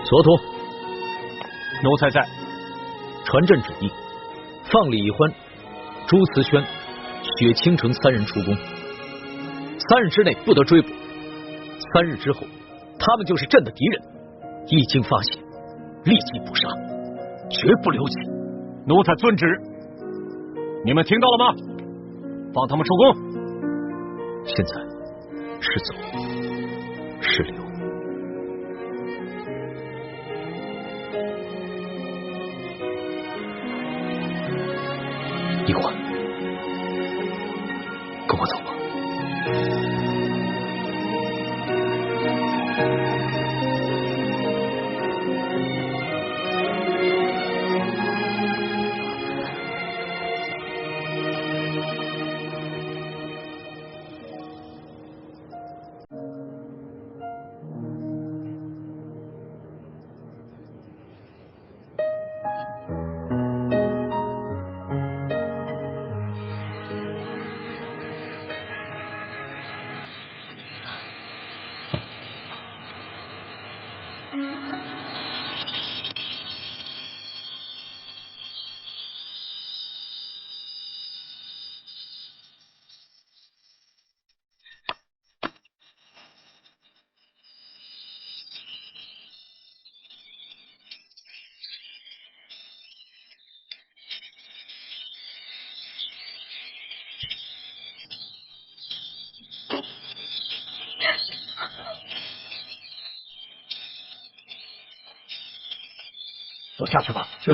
所图。奴才在。传朕旨意，放李欢、朱慈轩、雪倾城3人出宫，3日之内不得追捕，3日之后，他们就是朕的敌人，一经发现，立即捕杀，绝不留情。奴才遵旨。你们听到了吗？放他们出宫。现在是走是留？一欢，跟我走吧。走下去吧。是。